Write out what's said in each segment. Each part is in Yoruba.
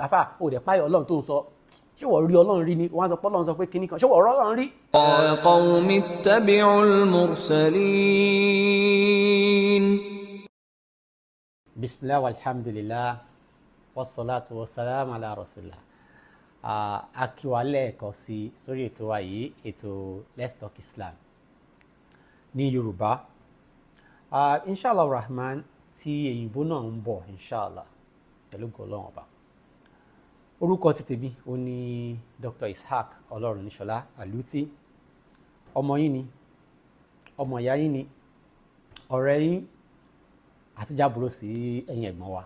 àfà ò dẹ̀ páyọ̀ ọlọ́run tó ń sọ ṣé wọ́n rí ọlọ́run rí ni wọ́n á sọ pé ọlọ́run sọ pé kíní kan ṣé wọ́n rọ́ ọlọ́run rí. يا قوم اتبعوا المرسلين. bismillah walhamdulillah wassalatu wassalamu ala rasulillah. akíwálẹ̀ ẹ̀kọ́ sí sórí ètò wa yìí, ètò Let's Talk Islam ní Yorùbá. Inshallah rahman tí èyìnbó náà ń bọ̀ inshallah pẹ̀lú gọlọ́wọ́n ọba. Orúkọ ti tèmi ó ní Dr. Ishaq Al-Luthee. Ọmọ yín ni, ọmọ ìyá yín ni, ọ̀rẹ́ yín àti jábúrò sí ẹ̀yin ẹ̀gbọ́n wa.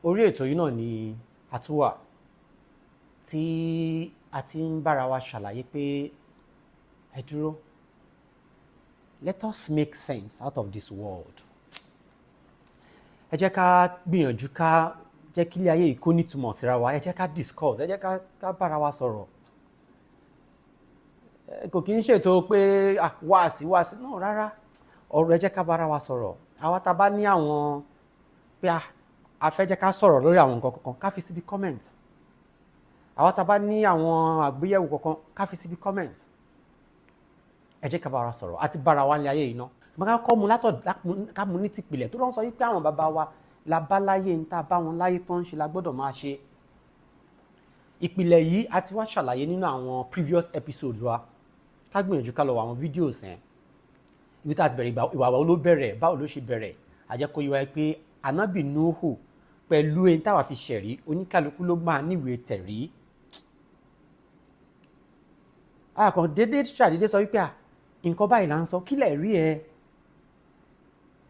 Orí ètò yìí náà ni a tún wà tí a ti ń bára wa ṣàlàyé pé ẹ dúró, let us make sense out of this world. Ẹ jẹ́ ká gbìyànjú ká jẹ́ kí ilé ayé yìí kó nítumọ̀ síra wa, ẹ jẹ́ ká discuss, ẹ jẹ́ ká bára wa sọ̀rọ̀. Kò kí ń ṣètò pé wáàsí náà rárá, ọ̀rọ̀ ẹ jẹ́ ká bára wa sọ̀rọ̀. Àwa tá bá ní àwọn pé a fẹ́ jẹ́ ká sọ̀rọ̀ lórí àwọn nǹkan kankan ká fi síbi comment. Àwa tá bá ní àwọn àgbéyẹ̀wò kankan ká fi síbi comment. Ẹ jẹ́ ká bára wa sọ̀rọ̀ àti bára wa ní ayé yìí náà. Màá kọ́ mu ká mu ní tìpìlẹ̀ tó lọ́n sọ wípé àwọn bàbá wa la bá láyé ń ta bá wọn láyé tó ń ṣe la gbọ́dọ̀ máa ṣe. Ìpìlẹ̀ yìí a ti wá ṣàlàyé nínú àwọn previous episodes wa. Ká gbìyànjú ká lọ wọ àwọn videos yẹn. Ibi tá a ti bẹ̀rẹ̀ ìwà wo ló bẹ̀rẹ̀, báwo ló ṣe bẹ̀rẹ̀. Àjẹkọ́ yìí wáyé pé Ànábì Núhù pẹ̀lú ẹni táwa fi ṣẹ̀rí oníkálukú ló máa níwèé tẹ̀rí. Àkàn dédé ṣàdédé sọ wípé nǹkan báyìí là ń sọ kílẹ̀ rí ẹ.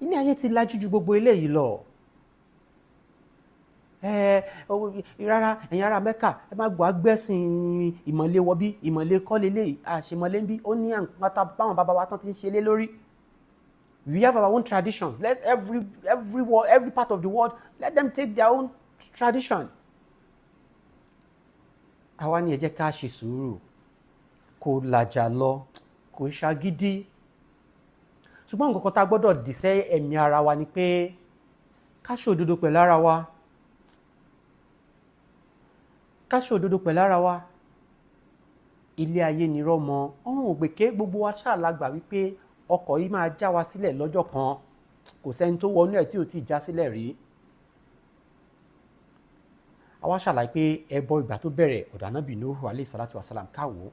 Ilé ayé ti lajú ju gbogbo eléyìí lọ. Rárá ẹ̀yin ará Mẹ́kà ẹ má gbọ́ agbẹ́sìn ìmọ̀lé wọ bí ìmọ̀lé kọ́lé lé àṣemọ̀lé ń bí ó ní àǹkátá báwọn bàbá wa tán ti ń ṣe lé lórí. We have our own traditions. Let every part of the world, let them take their own tradition. Àwa ni ẹ jẹ́ ká ṣe sùúrù, kò làjà lọ, kò ṣagídí. Ṣùgbọ́n nǹkan kan tá gbọ́dọ̀ dì sẹ́ ẹ̀mí ara wa ni pé ká ṣòdodo pẹ̀lú ara wa. Ká ṣòdodo pẹ̀lú ara wa. Ilé ayé ni rọ́mọ, ọ̀run ògbèké gbogbo wa ṣàlágbà wípé ọkọ̀ yìí máa já wa sílẹ̀ lọ́jọ́ kan. Kò sẹ́ni tó wọnú ẹ̀ tí ò tí ì já sílẹ̀ rí. Àwa ṣàlàyé pé ẹbọ ìgbà tó bẹ̀rẹ̀ ọ̀dọ̀ Ànábì Nūḥ alayhi salatu wa salam káwọ́.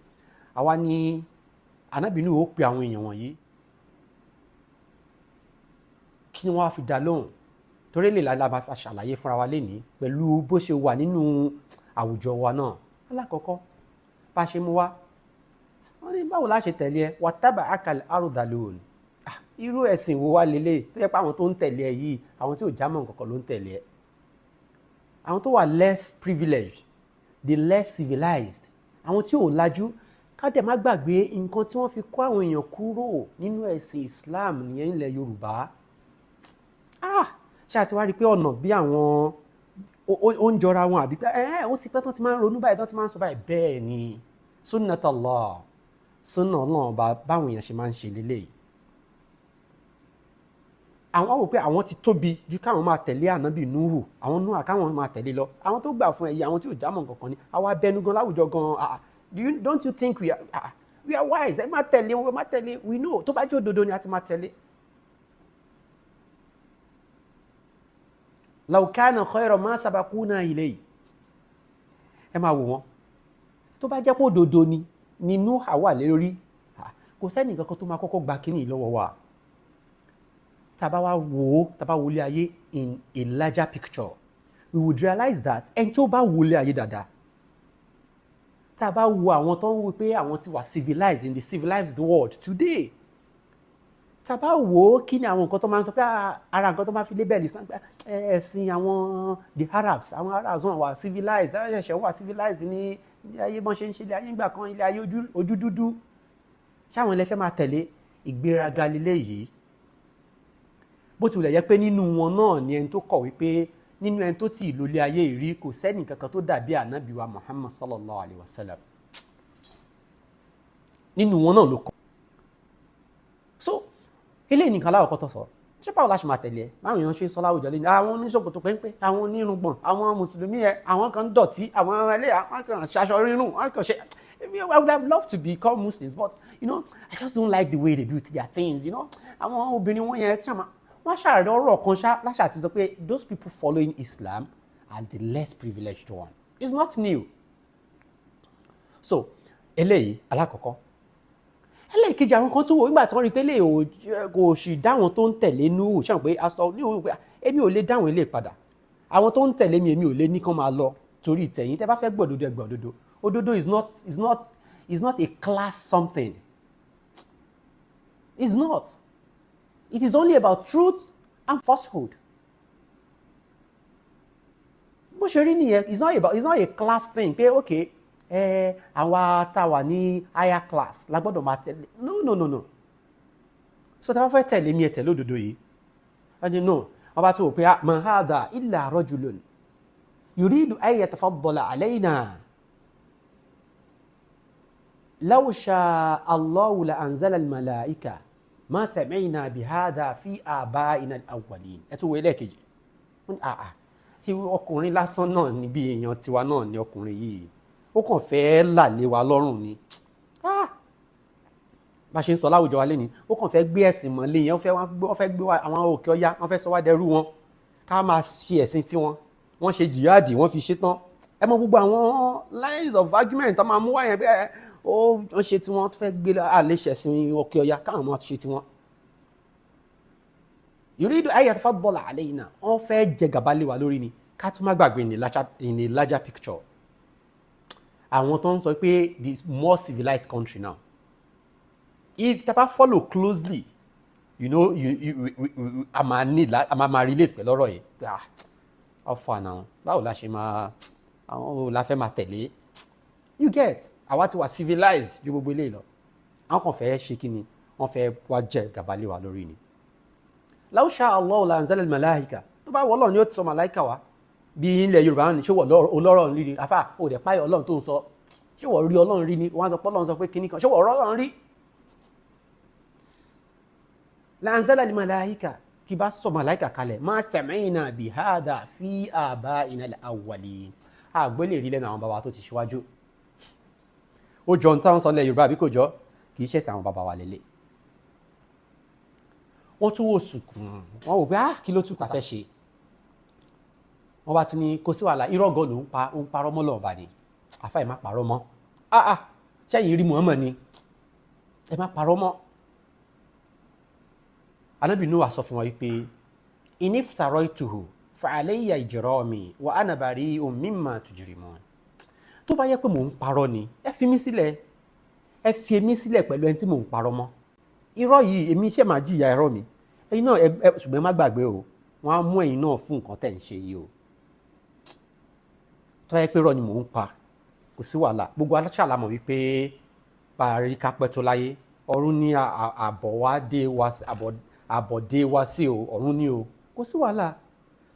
Àwa ní Ànábì Nūḥ ó pe àwọn èèyàn wọ̀nyí kí wọ́n á fi dá lóhùn. Torí lè la máa ṣàlàyé fúnra wa lénìí pẹ̀lú bó ṣe wà nínú àwùjọ wa náà. Alákọ̀ọ́kọ́ bá ṣe mú wá wọ́n ní báwo la ṣe tẹ̀lé ẹ wattaba'aka al-ardhalun. Irú ẹ̀sìn wo wá lélẹ̀ tó yẹ pé àwọn tó ń tẹ̀lé ẹ yìí àwọn tí ò jámọ́ nǹkan kan ló ń tẹ̀lé ẹ. Àwọn tó wà less privileged, the less civilized, àwọn tí ò lajú. Ká dẹ̀ má gbàgbé nǹkan tí wọ́n fi kó àwọn èèyàn kúrò nínú ẹ̀sìn Islam nìyẹn ilẹ̀ Yorùbá. Ṣé àti wá rí pé ọ̀nà bí àwọn ó ń jọra wọn àbí pé ó ti pẹ́ tó ti máa ń ronú báyìí tó ti máa ń sọ báyìí. Bẹ́ẹ̀ ni sunnatallah, sunna náà báwọn èèyàn ṣe máa ń ṣe lélẹ́yìí. Àwọn wò pé àwọn ti tóbi ju káwọn máa tẹ̀lé Ànábì Núhù, àwọn Núhà káwọn máa tẹ̀lé lọ. Àwọn tó gbà fún ẹ̀yẹ àwọn tí ò jámọ́ nǹkan kan ni àwa abẹnú gan láwùjọ gan. Don't you think we are wise? Ẹ má tẹ̀lé wọn, ẹ má tẹ̀lé. We know tó bá jẹ́ òdodo ni a ti máa tẹ̀lé. Law kana khayran ma sabaquna ilayhi. Ẹ máa wò wọ́n. Tó bá jẹ́ pé òdodo ni Núhà wà lórí, kò sẹ́ni kankan tó máa kọ́kọ́ gba kíní lọ́wọ́ wa. Tàbá wá wò ilé ayé in a larger picture, we would realize that ẹni tó bá wò ilé ayé dáadáa, tàbá wo àwọn tó ń wò pé àwọn ti wà civilized in the civilized world today, tàbá wò kí ni àwọn nǹkan tó máa ń sọ pé ara nǹkan tó máa fi label Islam pé ẹ̀sìn àwọn the Arabs, àwọn Arabs wọn wà civilized, ẹ̀ṣẹ̀ wà civilized ní ilé ayé bọ́n ṣe ń ṣe ilé ayé ìgbà kan, ilé ayé ojú dúdú. Ṣáwọn ilẹ̀ fẹ́ máa tẹ̀lé ìgbéraga lílé yìí. Bó ti wùlẹ̀ jẹ́ pé nínú wọn náà ni ẹni tó kọ̀ wípé nínú ẹni tó ti ìlú ilé ayé ìrí kò sẹ́ni kankan tó dàbí Ànábì wa Muhammad sallallahu alayhi wa sallam. Nínú wọn náà ló kọ̀. So eléyìí nìkan aláwọ̀ kọ́tọ̀ sọ. ṣé báwo la ṣe máa tẹ̀lé ẹ báwọn èèyàn ṣe ń sọ láwùjọ lẹ́yìn àwọn oníṣòkòtò péńpé àwọn onírùngbọ̀n àwọn mùsùlùmí ẹ àwọn kan ń dọ̀tí àwọn ẹlẹ́yà wọn kàn ṣaṣọ rírùn wọn kàn ṣe. I would have loved to become Muslims, but I just don't like the way they do their things. Àwọn obìnrin wọn yẹn wọ́n ṣàrẹ̀ ọ̀rọ̀ kan láṣà ti sọ pé those people following Islam are the less privileged one. It's not new. So eléyìí alákọ̀ọ́kọ́. Eléyìí kejì àwọn kan tún wò nígbà tí wọ́n rí pé eléyìí kò sì dáwọn tó ń tẹ̀lé Nūḥ ṣáà pé aṣọ ní òun pé èmi ò lè dáwọn eléyìí padà. Àwọn tó ń tẹ̀lé mi èmi ò lè ní kán máa lọ torí ìtẹ̀yìn tẹ́ bá fẹ́ gbọ́dọ̀dọ̀ ẹ gbọ́dọ̀dọ̀. Òdodo is not a class something. It's not. It is only about truth and falsehood. Bó ṣe rí nìyẹn, it's not a class thing pé okay àwa tá wà ní higher class la gbọ́dọ̀ máa tẹ̀lé. No. So tá bá fẹ́ tẹ̀lé mi ẹ tẹ̀lé òdodo yìí. Ẹni no, wọ́n bá tó wò pé ma hadha illa rajulun yuridu an yatafaddala alayna. لو شاء الله لأنزل الملائكة ما سمعنا بهذا في آبائنا الأولين. ẹ tún wo ilé kejì ọkùnrin lásán náà ni bí èèyàn tiwa náà ni ọkùnrin yìí ó kàn fẹ́ là lé wa lọ́rùn ni bá ṣe ń sọ láwùjọ wa lẹ́ni ó kàn fẹ́ gbé ẹ̀sìn mọ́lẹ̀ yẹn wọ́n fẹ́ gbé àwọn òkè ọya wọ́n fẹ́ sọ wá dẹrú wọn ká máa ṣe ẹ̀sìn tiwọn wọ́n ṣe jihadi wọ́n fi ṣe tán ẹ mọ gbogbo àwọn lines of argument tó máa mú wáyẹn bẹ́ẹ̀ ó ṣe tí wọ́n fẹ́ gbé àléṣẹ̀sìn òkè ọya káwọn máa ṣe tí wọ́n. yuridu an yatafaddala alayna wọ́n fẹ́ jẹ gàba lé wa lórí ni ká tún má gbàgbé in a larger picture. àwọn tó ń sọ pé the more civilized country now if tapa follow closely a máa relate pẹ̀lú ọ̀rọ̀ yìí ọ̀fọ̀ àná báwo la ṣe máa àwọn la fẹ́ máa tẹ̀lé you get àwa ti wà civilized ju gbogbo eléyìí lọ àwọn kan fẹ́ ṣe kí ni wọ́n fẹ́ wá jẹ gàba lé wa lórí ni. law sha'a Allahu la anzala al-malaika tó bá wọ Ọlọ́run ni ó ti sọ màláìkà wá bí ilẹ̀ Yorùbá ní ṣé wọ́n olọ́rọ̀ rí ni afá ò dẹ̀ páyọ̀ Ọlọ́run tó ń sọ ṣé wọ́n rí Ọlọ́run rí ni wọ́n á sọ pé Ọlọ́run sọ pé kíní kan ṣé wọ́n rọ́ Ọlọ́run rí. la anzala al-malaika kí bá sọ màláìkà kalẹ̀ ma sami'na bi hadha fi aba'ina al-awwalin àgbélé rí lẹ́nu àwọn bàbá tó ti ṣíwájú. ó jọ ń táwọn sọ lẹ Yorùbá àbí kò jọ kì í ṣẹ̀sìn àwọn bàbá wa lélẹ̀. wọ́n tún wò sùkùn wọ́n wò pé kí ló tún kà fẹ́ ṣe. wọ́n bá tún ní kò sí wàhálà irọ́ gan ló ń parọ́ mọ́ lọ́wọ́ bá ní àfa ẹ̀ má parọ́ mọ́ ṣẹ́yìn rí Muhammad ni ẹ má parọ́ mọ́. Ànábì Nūḥ sọ fún wọn wípé iniftaraytuhu fa'alayya ijrami wa ana bari'un mimma tujrimun. tó bá yẹ pé mò ń parọ́ ni ẹ fi mí sílẹ̀ ẹ fi èmi sílẹ̀ pẹ̀lú ẹni tí mò ń parọ́ mọ́. irọ́ yìí èmi ṣe máa jìyà irọ́ mi ẹ̀yin náà ṣùgbọ́n ẹ má gbàgbé o wọ́n á mú ẹ̀yin náà fún nǹkan tẹ̀ ń ṣe yìí o. tó yẹ pé irọ́ ni mò ń pa kò sí wàhálà gbogbo aláṣà la mọ̀ wípé parí kápẹ́ tó láyé ọ̀run ní àbọ̀dé wa sí o ọ̀run ní o kò sí wàhálà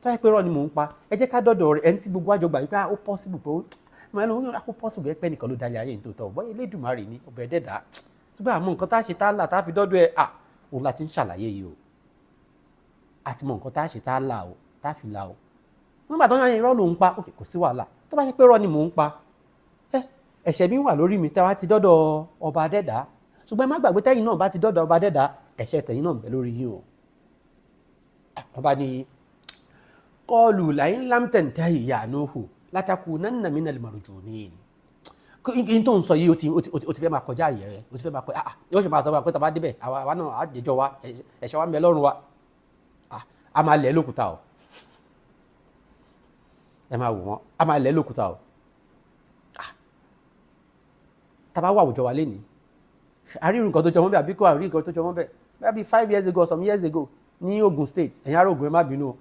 tó yẹ pé irọ́ ni mò ń pa ẹ jẹ́ ká dọ́dọ̀ rẹ̀ ẹni tí gbogbo àjọgbà wípé ó possible pé ó possible pé nìkan ló dalẹ̀ ayé ní tòótọ́ bọ́ Elédùmarè ní ọbẹ̀ ẹ̀dẹ́dà ṣùgbọ́n àmọ́ nǹkan tá a ṣe tá a là tá a fi dọ́dọ̀ ẹ̀ òun láti ń ṣàlàyé yìí o àti mọ̀ nǹkan tá a ṣe tá a là o tá a fi là o nígbà tó ń yan irọ́ ló ń pa òkè kò sí wàhálà tó bá ṣe pé irọ́ ni mò ń pa ẹ̀ṣẹ̀ mi wà lórí mi tá a ti dọ́dọ̀ ọba adẹ́dà ṣùgbọ́n ẹ má gbàgbé tẹ́yìn náà bá ti dọ́dọ̀ ọba adẹ́dà ẹ̀ṣẹ̀ tẹ̀yìn náà ń bẹ lórí yín o. ọba ní qalu la'in lam tantahi ya Nūḥu latakunanna minal marjūmīn. kí n tó ń sọ yìí o ti fẹ́ máa kọjá àyè rẹ o ti fẹ́ máa pẹ́ yóò ṣe máa sọ pé tàbá débẹ̀ àwa náà á jẹjọ́ wa ẹ̀ṣẹ̀ wa ń bẹ lọ́rùn wa a máa lẹ̀ lókùúta o ẹ máa wò wọ́n a máa lẹ̀ lókùúta o tàbá wà àwùjọ wa lénìí àríwí nǹkan tó jọ mọ́ bẹ́ẹ̀ àbí kò àríwí nǹkan tó jọ mọ́ bẹ́ẹ̀ maybe 5 years ago some years ago ní Ogun State ẹ̀yin ará Ogun ẹ má bínú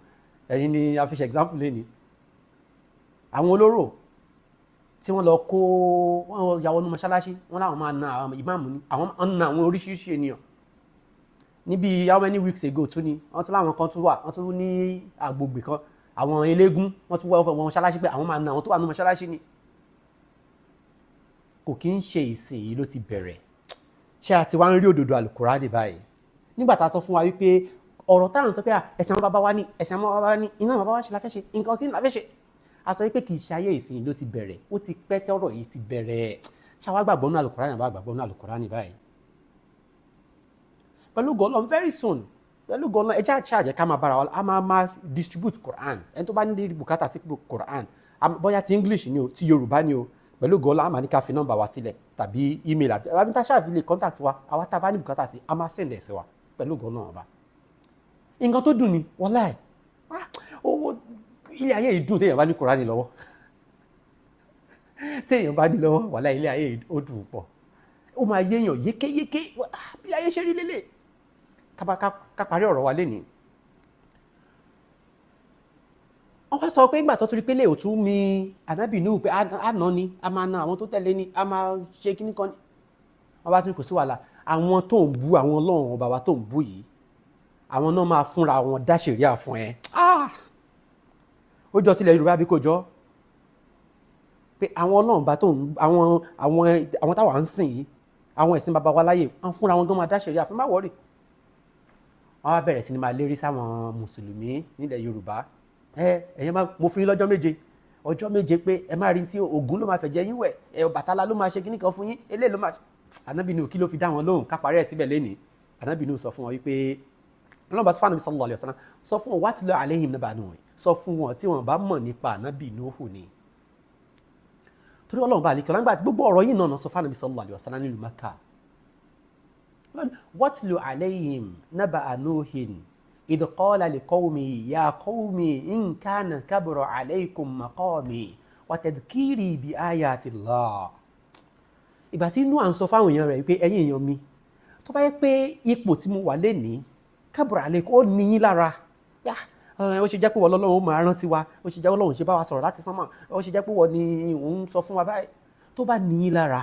ẹ̀yin ni a fi ṣe example lénìí àwọn olóró tí wọ́n lọ kó wọ́n yàwọ́ ní mọ́ṣáláṣí wọ́n láwọn máa na àwọn ìmáàmù ní àwọn na àwọn oríṣiríṣi ènìyàn níbi how many weeks ago tún ni wọ́n tún láwọn kan tún wà wọ́n tún ní agbègbè kan àwọn eléégún wọ́n tún wọ́n mọ́ṣáláṣí pé àwọn máa na àwọn tó wà ní mọ́ṣáláṣí ni kò kí ń ṣe ìsìn yìí ló ti bẹ̀rẹ̀ ṣé a ti wá ń rí òdodo Al-Qur'ani báyìí nígbà tá a sọ fún wa wípé ọ̀rọ̀ táwọn sọ pé ẹ̀sìn àwọn bàbá wa ní ẹ̀sìn àwọn bàbá wa ní iná bàbá wa ṣe la fẹ́ ṣe nǹkan kí ni la fẹ́ ṣe a sọ pé kì í ṣe ayé ìsìn ló ti bẹ̀rẹ̀ ó ti pẹ́ tí ọ̀rọ̀ yìí ti bẹ̀rẹ̀ ṣáwá gbàgbọ́ nínú Al-Qur'an àbá gbàgbọ́ nínú Al-Qur'an báyìí pẹ̀lú gọ́ọ̀lọ́ very soon pẹ̀lú gọ́ọ̀lọ́ ẹjẹ́ àjẹ́ ká máa bára wa a máa distribute Qur'an ẹni tó bá ní bùkátà sí Qur'an bóyá ti English ni o ti Yorùbá ni o pẹ̀lú gọ́ọ̀lọ́ a máa ní ká fi nọ́mbà wa sílẹ̀ tàbí email àbí tá a ṣáà fi lè contact wa àwa tá a bá ní bùkátà sí a máa send ẹ̀ sí wa pẹ̀lú gọ́ọ̀lọ́ ọba nǹkan tó dùn ni wallahi owó ilé ayé yìí dùn téèyàn bá ní Qur'an lọ́wọ́ téèyàn bá ní lọ́wọ́ wallahi ilé ayé yìí ó dùn pọ̀ ó máa yéèyàn yékéyéké bí ayé ṣe rí lélẹ̀ ká parí ọ̀rọ̀ wa lénìí wọ́n wá sọ pé ìgbà tó tún rí pé lè ò tún mi ànábì Nuhu pé àná ni a máa na àwọn tó tẹ̀lé ni a máa ṣe kíní kan ni wọ́n bá tún kò sí wàhálà àwọn tó ń bú àwọn ọlọ́run ọba wa tó ń bú yìí àwọn náà máa fúnra wọn dá ṣẹ̀ríà fún ẹ ó jọ tilẹ̀ Yorùbá bí kò jọ pé àwọn ọlọ́run bá tó ń àwọn táwa ń sìn yìí àwọn ẹ̀sìn baba wa láyè wọ́n fúnra wọn gan máa dá ṣẹ̀ríà fún má wọ́rì wọ́n wá bẹ̀rẹ̀ sí ni máa lérí sáwọn mùsùlùmí nílẹ̀ Yorùbá ẹ̀yẹ́ máa mo fún yín lọ́jọ́ méje pé ẹ máa rí tí Ògún ló máa fẹ̀jẹ̀ yín wẹ̀ Ọbàtálá ló máa ṣe kíní kan fún yín eléyìí ló máa Ànábì Nuhu kí ló fi dá wọn lóhùn ká parí ẹ̀ síbẹ̀ lénìí Ànábì Nuhu sọ fún wọn wípé ọlọ́ba sọ fún Ànábì sallallahu alaihi wasallam sọ fún wọn watlu alaihim naba Nuh sọ fún wọn tí wọn bá mọ̀ nípa Ànábì Nuhu ni torí Ọlọ́run bá àlekẹ́ lágbà tí gbogbo ọ̀rọ̀ yìí náà sọ fún Ànábì sallallahu alaihi wasallam nílùú Mákà watlu alaihim naba Nuhin إذ قال لقومه يا قوم إن كان كبر عليكم مقامي وتذكيري بآيات الله ìgbà tí Nuh à ń sọ fáwọn èèyàn rẹ̀ pé ẹ̀yin èèyàn mi tó bá yẹ pé ipò tí mo wà lénìí kabura alaykum ó ní yín lára ó ṣe jẹ́ pé wọ́n lọ́lọ́run ó máa rán sí wa ó ṣe jẹ́ Ọlọ́run ṣe bá wa sọ̀rọ̀ láti sánmọ̀ ó ṣe jẹ́ pé wọ́n ní òun sọ fún wa báyìí tó bá ní yín lára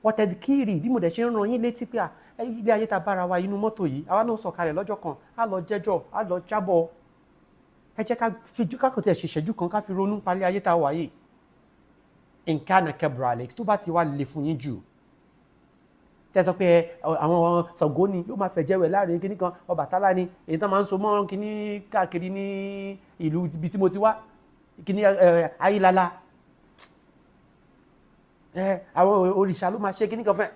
wa tadhkiri bí mo dẹ̀ ṣe ń rán yín létí pé ilé ayé ta bára wa inú mọ́tò yìí àwa náà sọ̀kalẹ̀ lọ́jọ́ kan á lọ jẹ́jọ́ á lọ jábọ̀ ẹ jẹ́ ká fi kákan tí ẹ̀ ṣèṣẹ́jú kan ká fi ronú parí ayé ta wà yìí in kana kabura alaykum tó bá ti wá le fún yín jù tẹ́ sọ pé àwọn Ṣàngó ni yóò máa fẹ̀jẹ̀ wẹ̀ láàrin kíní kan Ọbàtálá ni èyí tó máa ń so mọ́ kíní káàkiri ní ìlú ibi tí mo ti wá kíní ayílala àwọn òrìṣà ló máa ṣe kíní kan fẹ́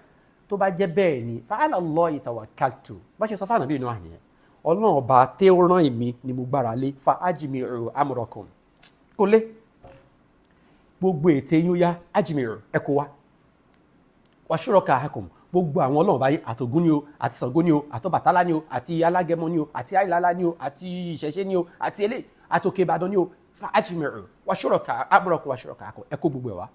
tó bá jẹ́ bẹ́ẹ̀ ni fa ala Allahi tawakkaltu bá ṣe sọ fún Ànábì Nuh àníyàn Ọlọ́run ọba tẹ́ ó rán èmi ni mo gbára lé fa ajmi'u amrakum kò lé gbogbo ète yín ó yá ajmi'u ẹ kó wá wa shurakaa'akum gbogbo àwọn Ọlọ́run báyìí àtògún ni o àti Ṣàngó ni o àtọbàtálá ni o àti alágẹmọ ni o àti àìlálá ni o àti ìṣẹ̀ṣe ni o àti elé àtòkè Ìbàdàn ni o fa ajmi'u wa shurakaa'akum wa shurakaa'akum ẹ kó gbogbo ẹ̀ wá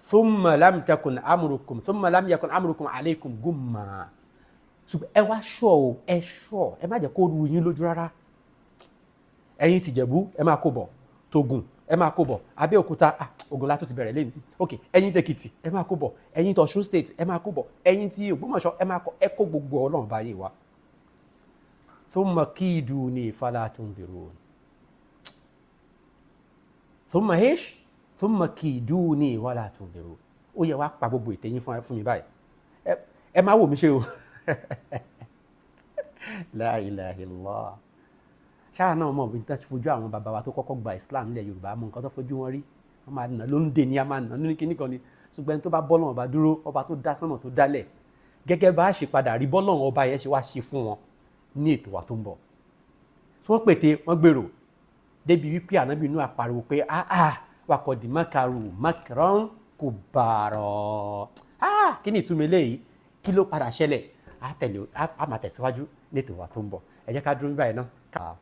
thumma lam yakun amrukum alaykum gumma ẹ wá ṣọ́ ẹ má jẹ́ kó ru yín lójú rárá ẹ̀yin tìjẹ̀bú ẹ máa kó bọ̀ tògùn ẹ máa kó bọ̀ abẹ́òkúta Ògùn látó ti bẹ̀rẹ̀ lẹ́nu ok ẹ̀yin tèkìtì ẹ máa kó bọ̀ ẹ̀yin tọ̀ṣun state ẹ máa kó bọ̀ ẹ̀yin tí Ògbómọ̀ṣọ́ ẹ kó gbogbo Ọlọ́run báyìí wá thumma kiduni fala tunzirun thumma kiduni wala tunziru ó yẹ wá pa gbogbo ìtẹ̀yìn fún mi báyìí ẹ má wò mí ṣe o la ilaha illallah ṣáà náà mọ̀ bí n tẹ́ fojú àwọn bàbá wa tó kọ́kọ́ gba Islam nílẹ̀ Yorùbá mọ̀ nǹkan tó fojú wọn rí wọ́n máa nà ló ń dè ní a máa nà nínú kíní kan ni ṣùgbọ́n tó bá bọ́lọ̀ ọba dúró ọba tó dá sánmọ̀ tó dálẹ̀ gẹ́gẹ́ bá a ṣe padà rí bọ́lọ̀ ọba yẹn ṣe wá ṣe fún wọn ní ètò wa tó ń bọ̀ tí wọ́n pète wọ́n gbèrò débi wípé Ànábì Nuh àpariwo pé wakọ̀dì makaru makran kubara kí ni ìtumọ̀ eléyìí kí ló padà ṣẹlẹ̀ a máa tẹ̀síwájú ní ètò wa tó ń bọ̀ ẹ jẹ́ ká dúró báyìí náà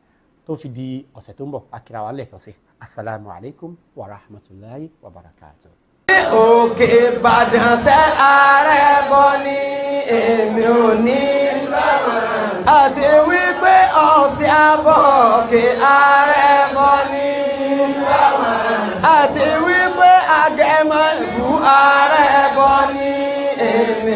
tó fi di ọ̀sẹ̀ tó ń bọ̀ akira wa lẹ́ẹ̀kan sí assalamu alaikum wa rahmatullahi wa barakatuh. òkè Ìbàdàn ṣe ààrẹ bọ́ ní èmi ò ní àti wípé ọ̀sẹ̀ àbọ̀ òkè ààrẹ bọ́ ní àti wípé Agẹmọ ìlú ààrẹ bọ́ ní èmi